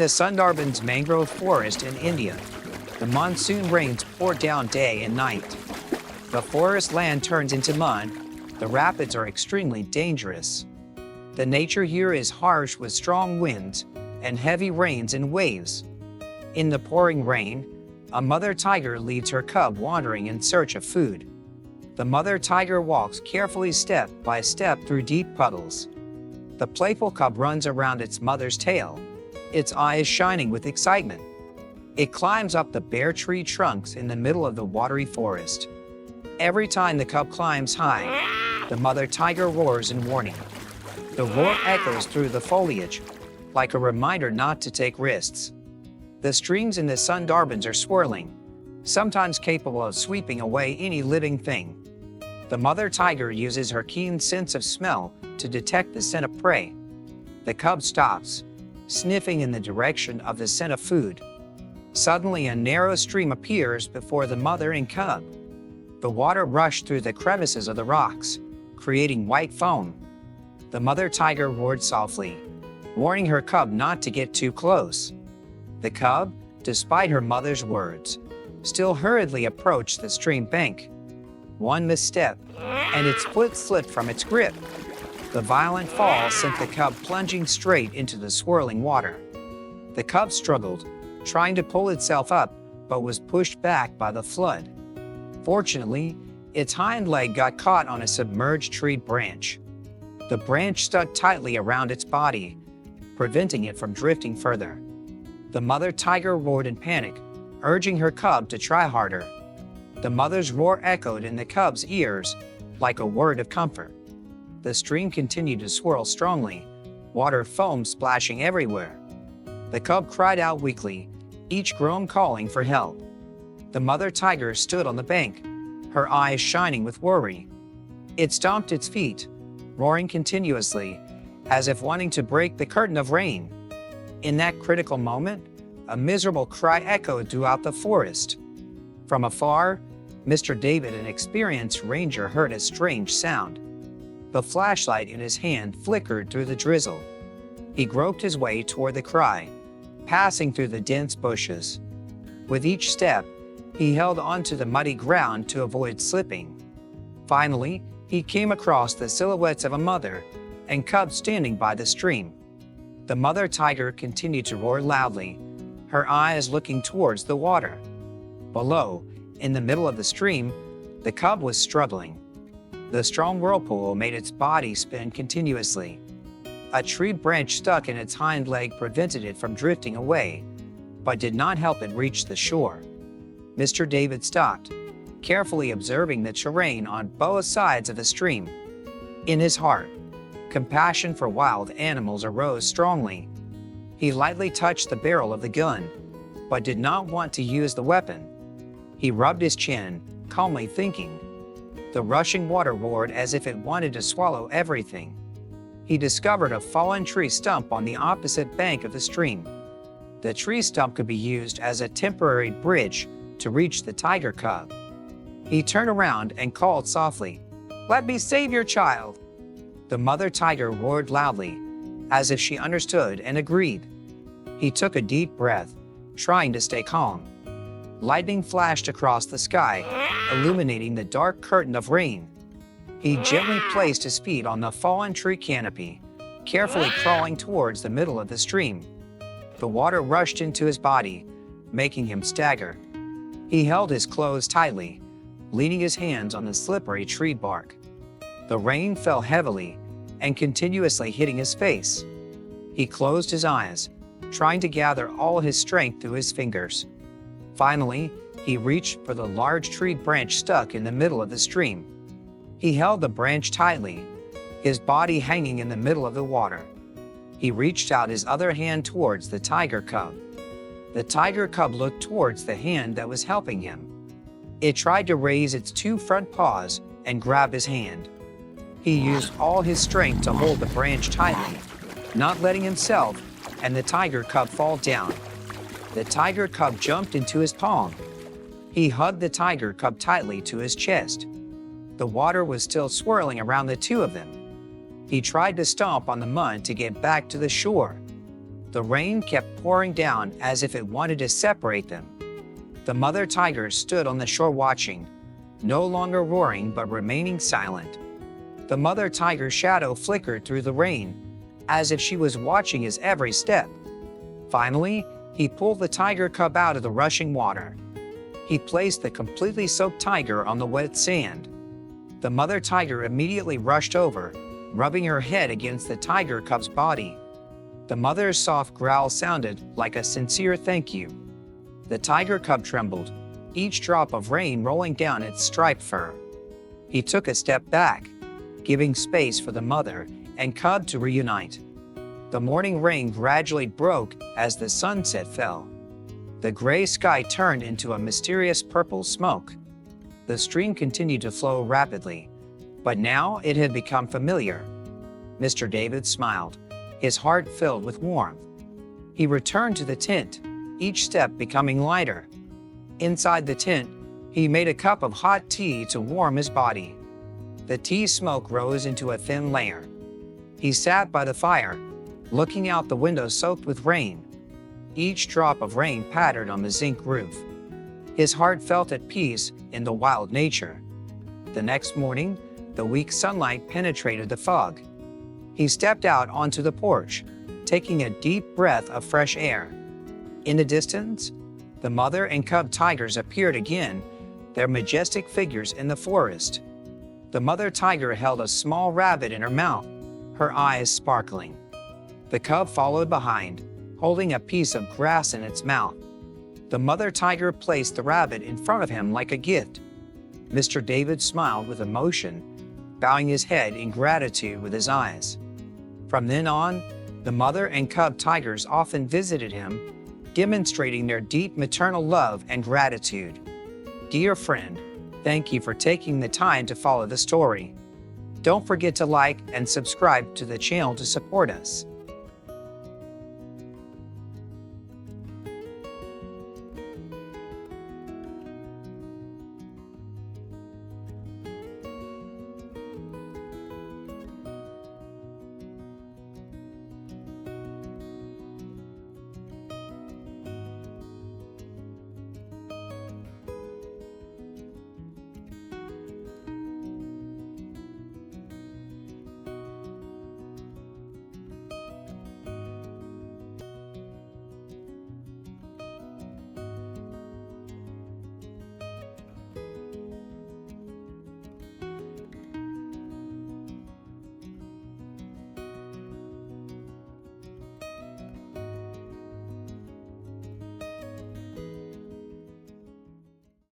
the Sundarbans mangrove forest in India, the monsoon rains pour down day and night. The forest land turns into mud. The rapids are extremely dangerous. The nature here is harsh with strong winds and heavy rains and waves. In the pouring rain, a mother tiger leads her cub wandering in search of food. The mother tiger walks carefully step by step through deep puddles. The playful cub runs around its mother's tail, its eyes shining with excitement. It climbs up the bare tree trunks in the middle of the watery forest. Every time the cub climbs high, the mother tiger roars in warning. The roar echoes through the foliage, like a reminder not to take risks. The streams in the Sundarbans are swirling, sometimes capable of sweeping away any living thing. The mother tiger uses her keen sense of smell to detect the scent of prey. The cub stops, sniffing in the direction of the scent of food. Suddenly, a narrow stream appears before the mother and cub. The water rushed through the crevices of the rocks, creating white foam. The mother tiger roared softly, warning her cub not to get too close. The cub, despite her mother's words, still hurriedly approached the stream bank. One misstep, and its foot slipped from its grip. The violent fall sent the cub plunging straight into the swirling water. The cub struggled, trying to pull itself up, but was pushed back by the flood. Fortunately, its hind leg got caught on a submerged tree branch. The branch stuck tightly around its body, preventing it from drifting further. The mother tiger roared in panic, urging her cub to try harder. The mother's roar echoed in the cub's ears like a word of comfort. The stream continued to swirl strongly, water foam splashing everywhere. The cub cried out weakly, each groan calling for help. The mother tiger stood on the bank, her eyes shining with worry. It stomped its feet, roaring continuously, as if wanting to break the curtain of rain. In that critical moment, a miserable cry echoed throughout the forest. From afar, Mr. David, an experienced ranger, heard a strange sound. The flashlight in his hand flickered through the drizzle. He groped his way toward the cry, passing through the dense bushes. With each step, he held onto the muddy ground to avoid slipping. Finally, he came across the silhouettes of a mother and cub standing by the stream. The mother tiger continued to roar loudly, her eyes looking towards the water. Below, in the middle of the stream, the cub was struggling. The strong whirlpool made its body spin continuously. A tree branch stuck in its hind leg prevented it from drifting away, but did not help it reach the shore. Mr. David stopped, carefully observing the terrain on both sides of the stream. In his heart, compassion for wild animals arose strongly. He lightly touched the barrel of the gun, but did not want to use the weapon. He rubbed his chin, calmly thinking. The rushing water roared as if it wanted to swallow everything. He discovered a fallen tree stump on the opposite bank of the stream. The tree stump could be used as a temporary bridge to reach the tiger cub. He turned around and called softly, "Let me save your child." The mother tiger roared loudly, as if she understood and agreed. He took a deep breath, trying to stay calm. Lightning flashed across the sky, illuminating the dark curtain of rain. He gently placed his feet on the fallen tree canopy, carefully crawling towards the middle of the stream. The water rushed into his body, making him stagger. He held his clothes tightly, leaning his hands on the slippery tree bark. The rain fell heavily and continuously hitting his face. He closed his eyes, trying to gather all his strength through his fingers. Finally, he reached for the large tree branch stuck in the middle of the stream. He held the branch tightly, his body hanging in the middle of the water. He reached out his other hand towards the tiger cub. The tiger cub looked towards the hand that was helping him. It tried to raise its two front paws and grab his hand. He used all his strength to hold the branch tightly, not letting himself and the tiger cub fall down. The tiger cub jumped into his palm. He hugged the tiger cub tightly to his chest. The water was still swirling around the two of them. He tried to stomp on the mud to get back to the shore. The rain kept pouring down as if it wanted to separate them. The mother tiger stood on the shore watching, no longer roaring but remaining silent. The mother tiger's shadow flickered through the rain, as if she was watching his every step. Finally, he pulled the tiger cub out of the rushing water. He placed the completely soaked tiger on the wet sand. The mother tiger immediately rushed over, rubbing her head against the tiger cub's body. The mother's soft growl sounded like a sincere thank you. The tiger cub trembled, each drop of rain rolling down its striped fur. He took a step back, giving space for the mother and cub to reunite. The morning rain gradually broke as the sunset fell. The gray sky turned into a mysterious purple smoke. The stream continued to flow rapidly, but now it had become familiar. Mr. David smiled, his heart filled with warmth. He returned to the tent, each step becoming lighter. Inside the tent, he made a cup of hot tea to warm his body. The tea smoke rose into a thin layer. He sat by the fire, looking out the window soaked with rain. Each drop of rain pattered on the zinc roof. His heart felt at peace in the wild nature. The next morning, the weak sunlight penetrated the fog. He stepped out onto the porch, taking a deep breath of fresh air. In the distance, the mother and cub tigers appeared again, their majestic figures in the forest. The mother tiger held a small rabbit in her mouth, her eyes sparkling. The cub followed behind, holding a piece of grass in its mouth. The mother tiger placed the rabbit in front of him like a gift. Mr. David smiled with emotion, bowing his head in gratitude with his eyes. From then on, the mother and cub tigers often visited him, demonstrating their deep maternal love and gratitude. Dear friend, thank you for taking the time to follow the story. Don't forget to like and subscribe to the channel to support us.